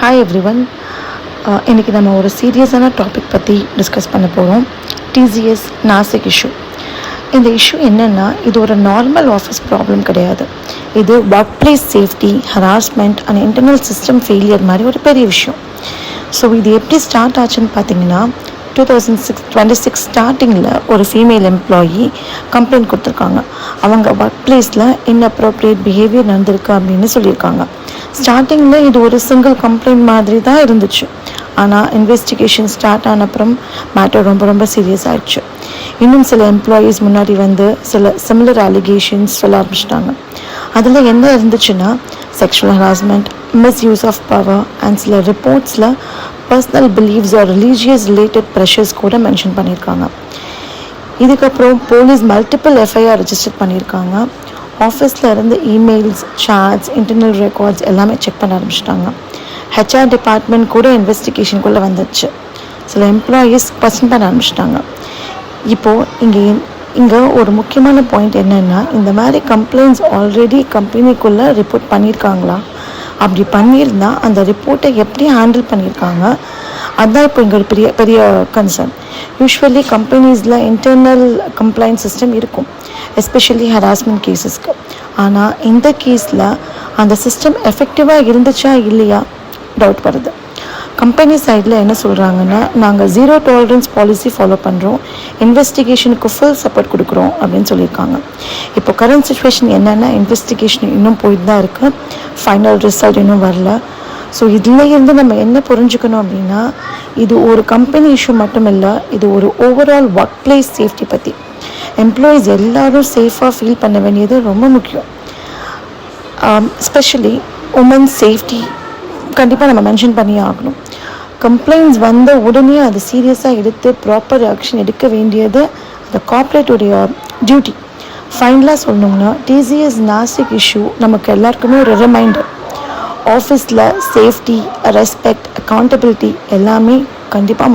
Hi everyone. இன்றைக்கி நம்ம ஒரு சீரியஸான டாபிக் பற்றி டிஸ்கஸ் பண்ண போகிறோம். TCS Nashik issue. இந்த இஷ்யூ என்னென்னா, இது ஒரு நார்மல் ஆஃபீஸ் ப்ராப்ளம் கிடையாது. இது work place safety, harassment and internal system failure மாதிரி ஒரு பெரிய விஷயம். ஸோ இது எப்படி ஸ்டார்ட் ஆச்சுன்னு பார்த்தீங்கன்னா, 2026 ஸ்டார்டிங்கில் ஒரு ஃபீமேல் எம்ப்ளாயி கம்ப்ளைண்ட் கொடுத்துருக்காங்க. அவங்க ஒர்க் பிளேஸில் இன்அப்ரோப்ரியேட் பிஹேவியர் நடந்திருக்கு அப்படின்னு சொல்லியிருக்காங்க. ஸ்டார்டிங்கில் இது ஒரு சிங்கிள் கம்ப்ளைண்ட் மாதிரி தான் இருந்துச்சு. ஆனால் இன்வெஸ்டிகேஷன் ஸ்டார்ட் ஆன அப்புறம் மேட்டர் ரொம்ப ரொம்ப சீரியஸ் ஆகிடுச்சு. இன்னும் சில எம்ப்ளாயீஸ் முன்னாடி வந்து சில சிமிலர் அலிகேஷன்ஸ் சொல்ல ஆரம்பிச்சிட்டாங்க. அதில் என்ன இருந்துச்சுன்னா, sexual harassment, misuse of power and சில ரிப்போர்ட்ஸில் personal beliefs or religious related pressures கூட மென்ஷன் பண்ணியிருக்காங்க. இதுக்கப்புறம் போலீஸ் மல்டிபிள் எஃப்ஐஆர் ரெஜிஸ்டர் பண்ணியிருக்காங்க. ஆஃபீஸில் இருந்து இமெயில்ஸ், சாட்ஸ், இன்டர்னல் ரெக்கார்ட்ஸ் எல்லாமே செக் பண்ண ஆரம்பிச்சிட்டாங்க. ஹெச்ஆர் டிபார்ட்மெண்ட் கூட இன்வெஸ்டிகேஷனுக்குள்ளே வந்துச்சு. சில எம்ப்ளாயீஸ் பர்சன் பண்ண ஆரம்பிச்சிட்டாங்க. இப்போது இங்கே ஒரு முக்கியமான பாயிண்ட் என்னென்னா, இந்த மாதிரி கம்ப்ளைண்ட்ஸ் ஆல்ரெடி கம்பெனிக்குள்ளே ரிப்போர்ட் பண்ணியிருக்காங்களா? அப்படி பண்ணியிருந்தால் அந்த ரிப்போர்ட்டை எப்படி ஹேண்டில் பண்ணியிருக்காங்க? அதுதான் இப்போ இங்கே ஒரு பெரிய பெரிய கன்சர்ன். யூஸ்வலி கம்பெனிஸில் இன்டர்னல் கம்ப்ளைண்ட் சிஸ்டம் இருக்கும், எஸ்பெஷலி ஹராஸ்மெண்ட் கேஸஸ்க்கு. ஆனால் இந்த கேஸில் அந்த சிஸ்டம் எஃபெக்டிவாக இருந்துச்சா இல்லையா டவுட் வருது. கம்பெனி சைடில் என்ன சொல்கிறாங்கன்னா, நாங்கள் 0 டாலரன்ஸ் பாலிசி ஃபாலோ பண்ணுறோம், இன்வெஸ்டிகேஷனுக்கு ஃபுல் சப்போர்ட் கொடுக்குறோம் அப்படின்னு சொல்லியிருக்காங்க. இப்போ கரண்ட் சுச்சுவேஷன் என்னென்னா, இன்வெஸ்டிகேஷன் இன்னும் போயிட்டு தான் இருக்குது, ஃபைனல் ரிசல்ட் இன்னும் வரல. ஸோ இதில் இருந்து நம்ம என்ன புரிஞ்சுக்கணும் அப்படின்னா, இது ஒரு கம்பெனி இஷ்யூ மட்டும் இல்லை, இது ஒரு ஓவரால் ஒர்க் பிளேஸ் சேஃப்டி பற்றி. எம்ப்ளாயீஸ் எல்லோரும் சேஃபாக ஃபீல் பண்ண வேண்டியது ரொம்ப முக்கியம். எஸ்பெஷலி உமன்ஸ் சேஃப்டி கண்டிப்பாக நம்ம மென்ஷன் பண்ணியே ஆகணும். கம்ப்ளைண்ட்ஸ் வந்த உடனே அது சீரியஸாக எடுத்து ப்ராப்பர் ஆக்ஷன் எடுக்க வேண்டியது அந்த கார்ப்பரேட்டுடைய டியூட்டி. ஃபைனலாக சொல்லணும்னா, டிசிஎஸ் நாசிக் இஷ்யூ நமக்கு எல்லாருக்குமே ஒரு ரிமைண்டர். ஆஃபீஸில் சேஃப்டி, ரெஸ்பெக்ட், அக்கௌண்டபிலிட்டி எல்லாமே கண்டிப்பாக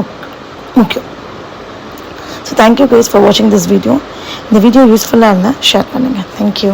முக்கியம். ஸோ தேங்க்யூ கைஸ் ஃபார் வாட்சிங் திஸ் வீடியோ. இந்த வீடியோ யூஸ்ஃபுல்லாக இருந்தால் ஷேர் பண்ணுங்கள். தேங்க்யூ.